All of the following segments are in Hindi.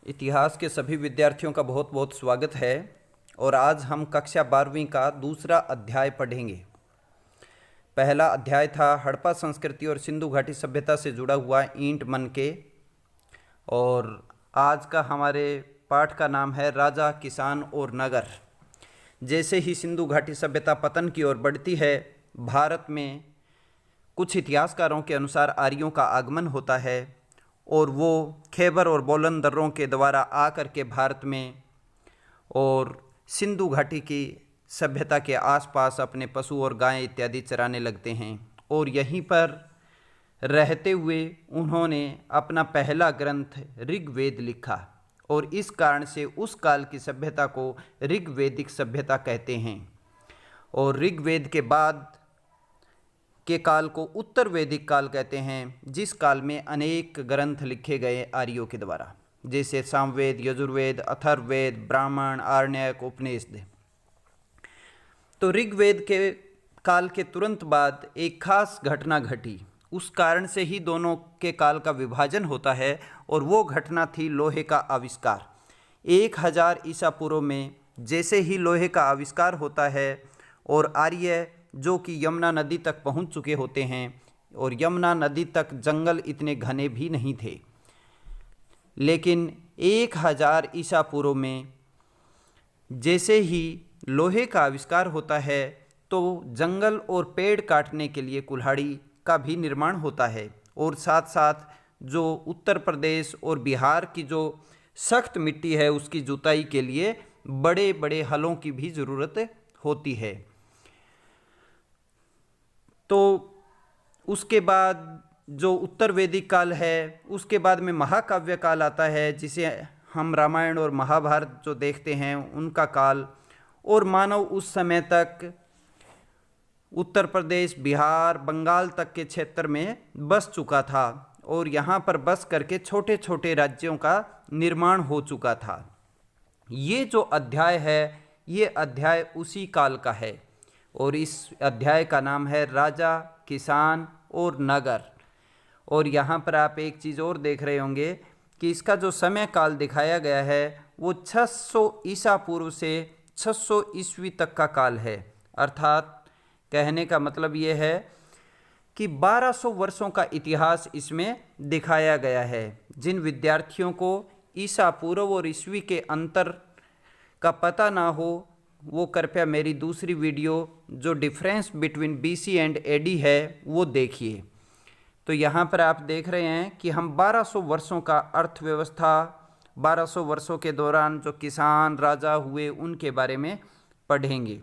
इतिहास के सभी विद्यार्थियों का बहुत बहुत स्वागत है। और आज हम कक्षा 12वीं का दूसरा अध्याय पढ़ेंगे। पहला अध्याय था हड़प्पा संस्कृति और सिंधु घाटी सभ्यता से जुड़ा हुआ ईंट मनके। और आज का हमारे पाठ का नाम है राजा, किसान और नगर। जैसे ही सिंधु घाटी सभ्यता पतन की ओर बढ़ती है, भारत में कुछ इतिहासकारों के अनुसार आर्यों का आगमन होता है और वो खैबर और बोलन दर्रों के द्वारा आकर के भारत में और सिंधु घाटी की सभ्यता के आसपास अपने पशु और गायें इत्यादि चराने लगते हैं। और यहीं पर रहते हुए उन्होंने अपना पहला ग्रंथ ऋग्वेद लिखा और इस कारण से उस काल की सभ्यता को ऋग्वेदिक सभ्यता कहते हैं। और ऋग्वेद के बाद के काल को उत्तर वैदिक काल कहते हैं, जिस काल में अनेक ग्रंथ लिखे गए आर्यों के द्वारा, जैसे सामवेद, यजुर्वेद, अथर्ववेद, ब्राह्मण, आरण्यक, उपनिषद। तो ऋग्वेद के काल के तुरंत बाद एक खास घटना घटी, उस कारण से ही दोनों के काल का विभाजन होता है और वो घटना थी लोहे का आविष्कार। 1000 ईसा पूर्व में जैसे ही लोहे का आविष्कार होता है और आर्य जो कि यमुना नदी तक पहुंच चुके होते हैं, और यमुना नदी तक जंगल इतने घने भी नहीं थे, लेकिन 1000 ईसा पूर्व में जैसे ही लोहे का आविष्कार होता है तो जंगल और पेड़ काटने के लिए कुल्हाड़ी का भी निर्माण होता है। और साथ साथ जो उत्तर प्रदेश और बिहार की जो सख्त मिट्टी है उसकी जुताई के लिए बड़े बड़े हलों की भी ज़रूरत होती है। तो उसके बाद जो उत्तर वैदिक काल है, उसके बाद में महाकाव्य काल आता है, जिसे हम रामायण और महाभारत जो देखते हैं उनका काल। और मानव उस समय तक उत्तर प्रदेश, बिहार, बंगाल तक के क्षेत्र में बस चुका था और यहाँ पर बस करके छोटे छोटे राज्यों का निर्माण हो चुका था। ये जो अध्याय है, ये अध्याय उसी काल का है और इस अध्याय का नाम है राजा, किसान और नगर। और यहाँ पर आप एक चीज़ और देख रहे होंगे कि इसका जो समय काल दिखाया गया है वो 600 ईसा पूर्व से 600 ईस्वी तक का काल है। अर्थात कहने का मतलब ये है कि 1200 वर्षों का इतिहास इसमें दिखाया गया है। जिन विद्यार्थियों को ईसा पूर्व और ईस्वी के अंतर का पता ना हो, वो कृपया मेरी दूसरी वीडियो जो difference between BC and AD है वो देखिए। तो यहाँ पर आप देख रहे हैं कि हम 1200 वर्षों का अर्थव्यवस्था, 1200 वर्षों के दौरान जो किसान राजा हुए उनके बारे में पढ़ेंगे।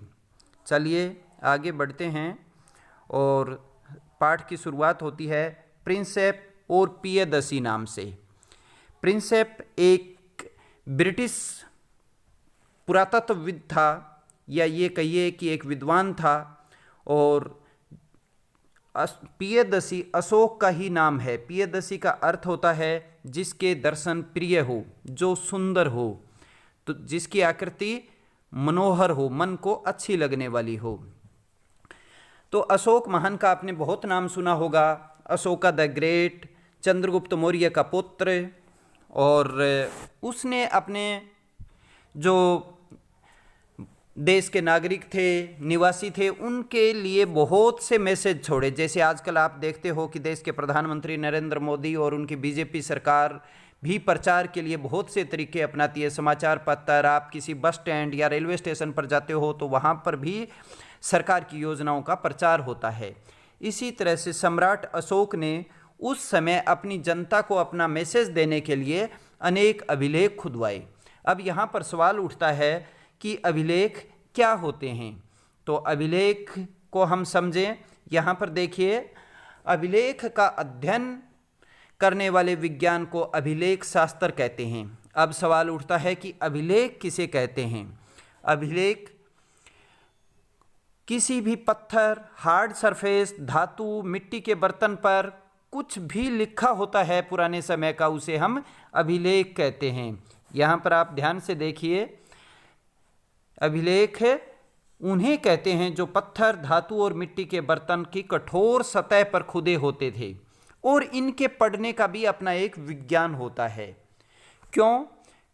चलिए आगे बढ़ते हैं और पाठ की शुरुआत होती है प्रिंसेप और पियदसी नाम से। प्रिंसेप एक ब्रिटिश पुरातत्वविद था, या ये कहिए कि एक विद्वान था। और पियदसी अशोक का ही नाम है। पियदसी का अर्थ होता है जिसके दर्शन प्रिय हो, जो सुंदर हो, तो जिसकी आकृति मनोहर हो, मन को अच्छी लगने वाली हो। तो अशोक महान का आपने बहुत नाम सुना होगा। अशोका द ग्रेट, चंद्रगुप्त मौर्य का पुत्र। और उसने अपने जो देश के नागरिक थे, निवासी थे, उनके लिए बहुत से मैसेज छोड़े। जैसे आजकल आप देखते हो कि देश के प्रधानमंत्री नरेंद्र मोदी और उनकी बीजेपी सरकार भी प्रचार के लिए बहुत से तरीके अपनाती है। समाचार पत्र, आप किसी बस स्टैंड या रेलवे स्टेशन पर जाते हो तो वहाँ पर भी सरकार की योजनाओं का प्रचार होता है। इसी तरह से सम्राट अशोक ने उस समय अपनी जनता को अपना मैसेज देने के लिए अनेक अभिलेख खुदवाए। अब यहाँ पर सवाल उठता है कि अभिलेख क्या होते हैं। तो अभिलेख को हम समझें। यहाँ पर देखिए, अभिलेख का अध्ययन करने वाले विज्ञान को अभिलेख शास्त्र कहते हैं। अब सवाल उठता है कि अभिलेख किसे कहते हैं। अभिलेख किसी भी पत्थर, हार्ड सरफेस, धातु, मिट्टी के बर्तन पर कुछ भी लिखा होता है पुराने समय का, उसे हम अभिलेख कहते हैं। यहाँ पर आप ध्यान से देखिए, अभिलेख उन्हें कहते हैं जो पत्थर, धातु और मिट्टी के बर्तन की कठोर सतह पर खुदे होते थे। और इनके पढ़ने का भी अपना एक विज्ञान होता है। क्यों?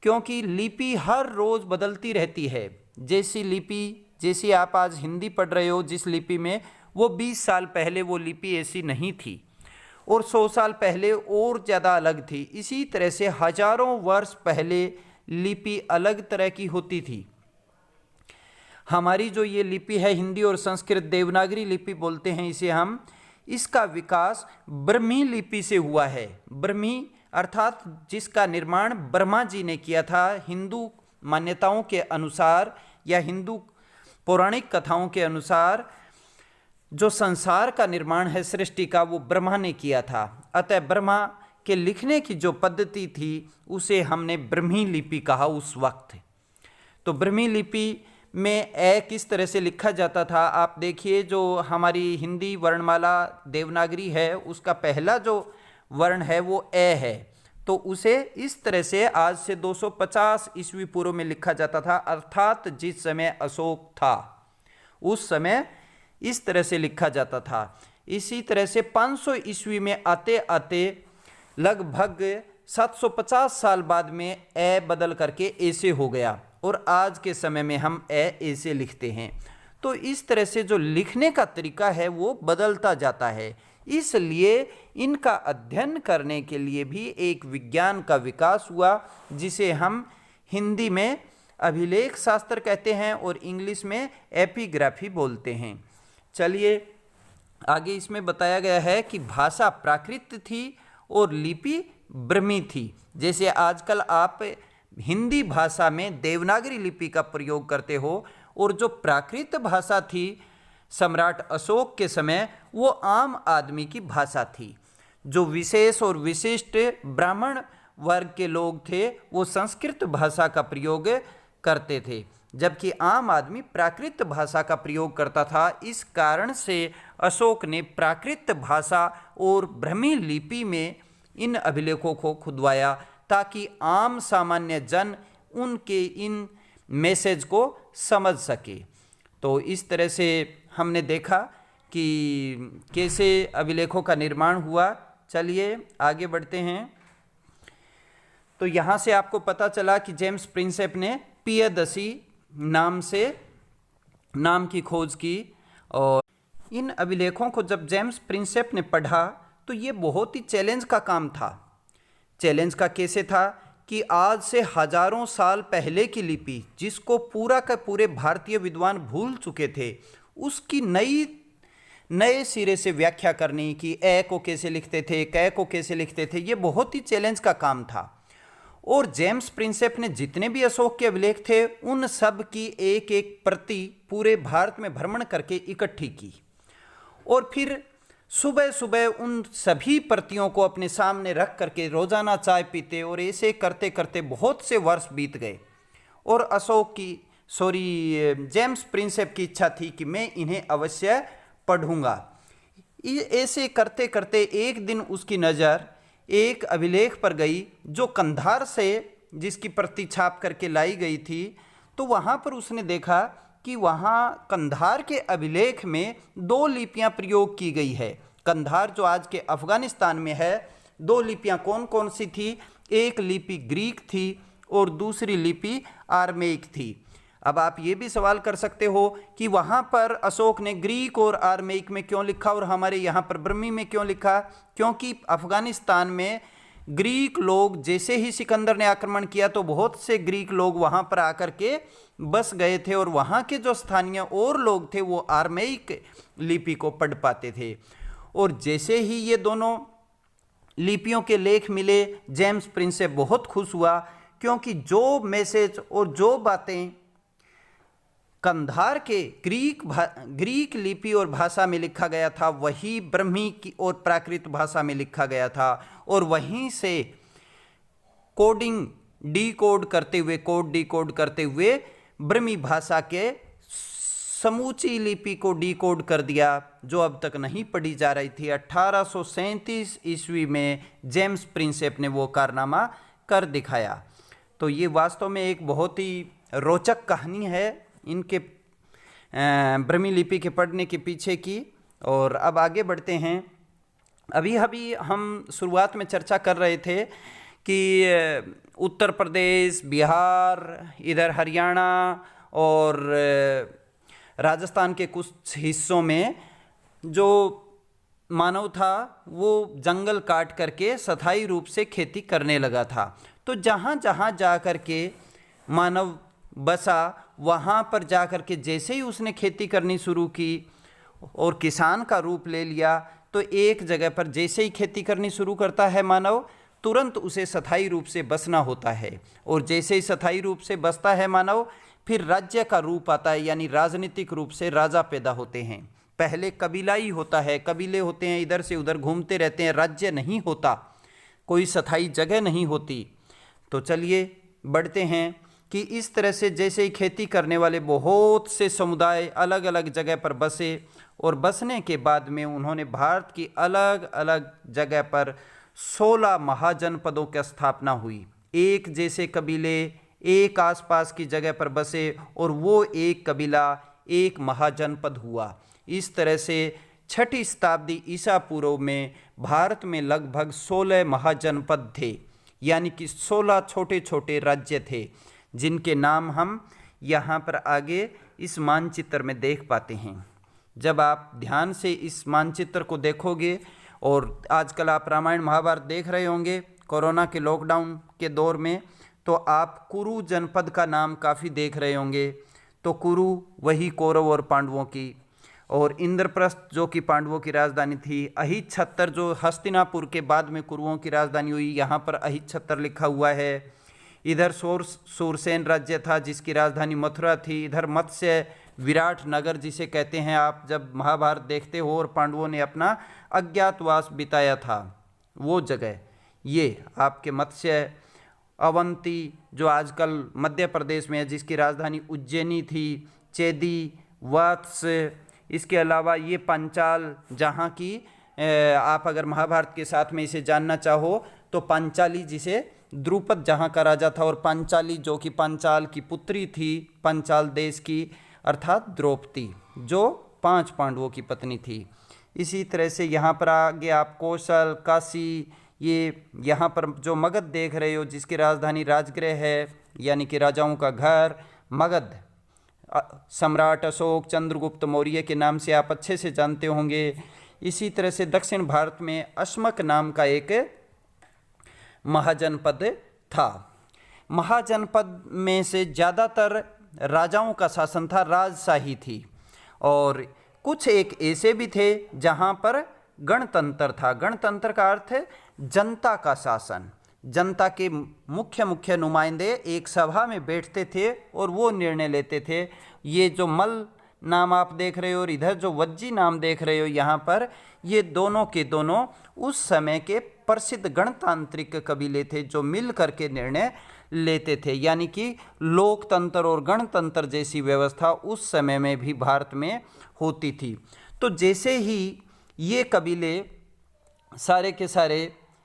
क्योंकि लिपि हर रोज़ बदलती रहती है। जैसी आप आज हिंदी पढ़ रहे हो जिस लिपि में, वो 20 साल पहले वो लिपि ऐसी नहीं थी, और 100 साल पहले और ज़्यादा अलग थी। इसी तरह से हजारों वर्ष पहले लिपि अलग तरह की होती थी। हमारी जो ये लिपि है, हिंदी और संस्कृत देवनागरी लिपि बोलते हैं इसे हम, इसका विकास ब्रह्मी लिपि से हुआ है। ब्रह्मी अर्थात जिसका निर्माण ब्रह्मा जी ने किया था। हिंदू मान्यताओं के अनुसार या हिंदू पौराणिक कथाओं के अनुसार जो संसार का निर्माण है सृष्टि का, वो ब्रह्मा ने किया था। अतः ब्रह्मा के लिखने की जो पद्धति थी उसे हमने ब्रह्मी लिपि कहा उस वक्त। तो ब्रह्मी लिपि में ए किस तरह से लिखा जाता था, आप देखिए। जो हमारी हिंदी वर्णमाला देवनागरी है उसका पहला जो वर्ण है वो ए है, तो उसे इस तरह से आज से 250 ईस्वी पूर्व में लिखा जाता था। अर्थात जिस समय अशोक था उस समय इस तरह से लिखा जाता था। इसी तरह से 500 ईस्वी में आते आते लगभग 750 साल बाद में ए बदल करके ऐसे हो गया, और आज के समय में हम ऐसे लिखते हैं। तो इस तरह से जो लिखने का तरीका है वो बदलता जाता है। इसलिए इनका अध्ययन करने के लिए भी एक विज्ञान का विकास हुआ, जिसे हम हिंदी में अभिलेख शास्त्र कहते हैं और इंग्लिश में एपिग्राफी बोलते हैं। चलिए आगे इसमें बताया गया है कि भाषा प्राकृत थी और लिपि ब्रह्मी थी। जैसे आजकल आप हिंदी भाषा में देवनागरी लिपि का प्रयोग करते हो, और जो प्राकृत भाषा थी सम्राट अशोक के समय वो आम आदमी की भाषा थी। जो विशेष और विशिष्ट ब्राह्मण वर्ग के लोग थे वो संस्कृत भाषा का प्रयोग करते थे, जबकि आम आदमी प्राकृत भाषा का प्रयोग करता था। इस कारण से अशोक ने प्राकृत भाषा और ब्रह्मी लिपि में इन अभिलेखों को खुदवाया, ताकि आम सामान्य जन उनके इन मैसेज को समझ सके। तो इस तरह से हमने देखा कि कैसे अभिलेखों का निर्माण हुआ। चलिए आगे बढ़ते हैं। तो यहाँ से आपको पता चला कि जेम्स प्रिंसेप ने पियदसी नाम की खोज की, और इन अभिलेखों को जब जेम्स प्रिंसेप ने पढ़ा तो ये बहुत ही चैलेंज का काम था। चैलेंज का कैसे था कि आज से हजारों साल पहले की लिपि, जिसको पूरा का पूरे भारतीय विद्वान भूल चुके थे, उसकी नए सिरे से व्याख्या करनी कि ए को कैसे लिखते थे, कै को कैसे लिखते थे, ये बहुत ही चैलेंज का काम था। और जेम्स प्रिंसेप ने जितने भी अशोक के अभिलेख थे उन सब की एक एक प्रति पूरे भारत में भ्रमण करके इकट्ठी की, और फिर सुबह सुबह उन सभी प्रतियों को अपने सामने रख करके रोजाना चाय पीते, और ऐसे करते करते बहुत से वर्ष बीत गए। और जेम्स प्रिंसेप की इच्छा थी कि मैं इन्हें अवश्य पढ़ूंगा। ऐसे करते करते एक दिन उसकी नज़र एक अभिलेख पर गई जो कंधार से जिसकी प्रति छाप करके लाई गई थी। तो वहाँ पर उसने देखा कि वहाँ कंधार के अभिलेख में 2 लिपियाँ प्रयोग की गई है। कंधार जो आज के अफगानिस्तान में है, 2 लिपियाँ कौन कौन सी थी? एक लिपि ग्रीक थी और दूसरी लिपि आर्मेइक थी। अब आप ये भी सवाल कर सकते हो कि वहाँ पर अशोक ने ग्रीक और आर्मेइक में क्यों लिखा और हमारे यहाँ पर ब्रह्मी में क्यों लिखा? क्योंकि अफगानिस्तान में ग्रीक लोग, जैसे ही सिकंदर ने आक्रमण किया तो बहुत से ग्रीक लोग वहाँ पर आकर के बस गए थे, और वहाँ के जो स्थानीय और लोग थे वो आर्मेइक लिपि को पढ़ पाते थे। और जैसे ही ये दोनों लिपियों के लेख मिले, जेम्स प्रिंसेप बहुत खुश हुआ, क्योंकि जो मैसेज और जो बातें कंधार के ग्रीक लिपि और भाषा में लिखा गया था वही ब्रह्मी की और प्राकृत भाषा में लिखा गया था, और वहीं से कोड डिकोड करते हुए ब्रह्मी भाषा के समूची लिपि को डिकोड कर दिया, जो अब तक नहीं पढ़ी जा रही थी। 1837 ईस्वी में जेम्स प्रिंसेप ने वो कारनामा कर दिखाया। तो ये वास्तव में एक बहुत ही रोचक कहानी है इनके ब्रह्मी लिपि के पढ़ने के पीछे की। और अब आगे बढ़ते हैं। अभी हम शुरुआत में चर्चा कर रहे थे कि उत्तर प्रदेश, बिहार, इधर हरियाणा और राजस्थान के कुछ हिस्सों में जो मानव था वो जंगल काट करके स्थायी रूप से खेती करने लगा था। तो जहाँ जहाँ जा कर के मानव बसा, वहाँ पर जा कर के जैसे ही उसने खेती करनी शुरू की और किसान का रूप ले लिया, तो एक जगह पर जैसे ही खेती करनी शुरू करता है मानव, तुरंत उसे स्थायी रूप से बसना होता है। और जैसे ही स्थायी रूप से बसता है मानव, फिर राज्य का रूप आता है, यानी राजनीतिक रूप से राजा पैदा होते हैं। पहले कबीलाई होता है, कबीले होते हैं, इधर से उधर घूमते रहते हैं, राज्य नहीं होता, कोई स्थायी जगह नहीं होती। तो चलिए बढ़ते हैं कि इस तरह से जैसे ही खेती करने वाले बहुत से समुदाय अलग अलग जगह पर बसे, और बसने के बाद में उन्होंने भारत की अलग अलग जगह पर 16 महाजनपदों की स्थापना हुई। एक जैसे कबीले एक आसपास की जगह पर बसे और वो एक कबीला एक महाजनपद हुआ। इस तरह से 6ठी शताब्दी ईसा पूर्व में भारत में लगभग 16 महाजनपद थे, यानी कि 16 छोटे छोटे राज्य थे, जिनके नाम हम यहाँ पर आगे इस मानचित्र में देख पाते हैं। जब आप ध्यान से इस मानचित्र को देखोगे, और आजकल आप रामायण महाभारत देख रहे होंगे कोरोना के लॉकडाउन के दौर में, तो आप कुरु जनपद का नाम काफ़ी देख रहे होंगे। तो कुरु वही कौरव और पांडवों की, और इंद्रप्रस्थ जो कि पांडवों की राजधानी थी, अहिच्छत्र जो हस्तिनापुर के बाद में कुरुओं की राजधानी हुई, यहाँ पर अहिच्छत्र लिखा हुआ है। इधर सूरसेन राज्य था जिसकी राजधानी मथुरा थी। इधर मत्स्य विराट नगर जिसे कहते हैं, आप जब महाभारत देखते हो और पांडवों ने अपना अज्ञातवास बिताया था वो जगह, ये आपके मत्स्य अवंती जो आजकल मध्य प्रदेश में है, जिसकी राजधानी उज्जैनी थी, चेदी, वत्स, इसके अलावा ये पंचाल, जहाँ की आप अगर महाभारत के साथ में इसे जानना चाहो तो पांचाली, जिसे द्रुपद जहाँ का राजा था, और पांचाली जो कि पांचाल की पुत्री थी, पंचाल देश की, अर्थात द्रौपदी जो 5 पांडवों की पत्नी थी। इसी तरह से यहाँ पर आगे आप कौशल, काशी, ये यहाँ पर जो मगध देख रहे हो जिसकी राजधानी राजगृह है, यानी कि राजाओं का घर, मगध सम्राट अशोक चंद्रगुप्त मौर्य के नाम से आप अच्छे से जानते होंगे। इसी तरह से दक्षिण भारत में अश्मक नाम का एक महाजनपद था। महाजनपद में से ज़्यादातर राजाओं का शासन था, राजशाही थी, और कुछ एक ऐसे भी थे जहाँ पर गणतंत्र था। गणतंत्र का अर्थ है जनता का शासन। जनता के मुख्य मुख्य नुमाइंदे एक सभा में बैठते थे और वो निर्णय लेते थे। ये जो मल नाम आप देख रहे हो और इधर जो वज्जी नाम देख रहे हो यहाँ पर, ये दोनों के दोनों उस समय के प्रसिद्ध गणतांत्रिक कबीले थे जो मिल करके निर्णय लेते थे, यानी कि लोकतंत्र और गणतंत्र जैसी व्यवस्था उस समय में भी भारत में होती थी। तो जैसे ही ये कबीले सारे के सारे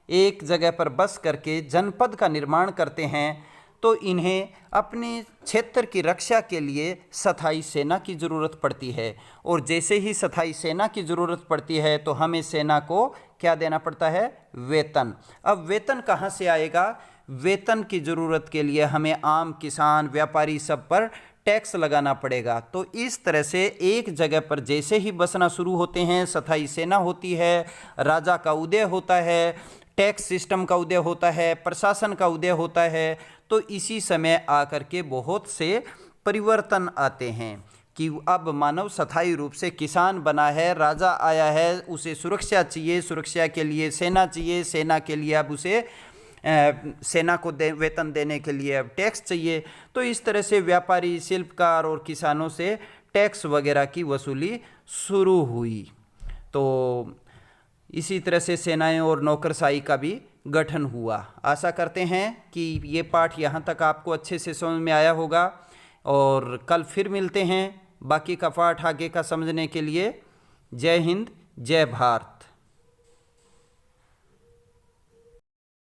एक जगह पर बस करके जनपद का निर्माण करते हैं, तो इन्हें अपने क्षेत्र की रक्षा के लिए स्थायी सेना की ज़रूरत पड़ती है, और जैसे ही स्थायी सेना की ज़रूरत पड़ती है तो हमें सेना को क्या देना पड़ता है? वेतन। अब वेतन कहाँ से आएगा? वेतन की ज़रूरत के लिए हमें आम किसान, व्यापारी सब पर टैक्स लगाना पड़ेगा। तो इस तरह से एक जगह पर जैसे ही बसना शुरू होते हैं, स्थायी सेना होती है, राजा का उदय होता है, टैक्स सिस्टम का उदय होता है, प्रशासन का उदय होता है, तो इसी समय आकर के बहुत से परिवर्तन आते हैं कि अब मानव स्थायी रूप से किसान बना है, राजा आया है, उसे सुरक्षा चाहिए, सुरक्षा के लिए सेना चाहिए, सेना के लिए अब उसे सेना को वेतन देने के लिए अब टैक्स चाहिए। तो इस तरह से व्यापारी, शिल्पकार और किसानों से टैक्स वगैरह की वसूली शुरू हुई। तो इसी तरह से सेनाएं और नौकरशाही का भी गठन हुआ। आशा करते हैं कि ये पाठ यहाँ तक आपको अच्छे से समझ में आया होगा, और कल फिर मिलते हैं बाकी का पाठ आगे का समझने के लिए। जय हिंद, जय भारत।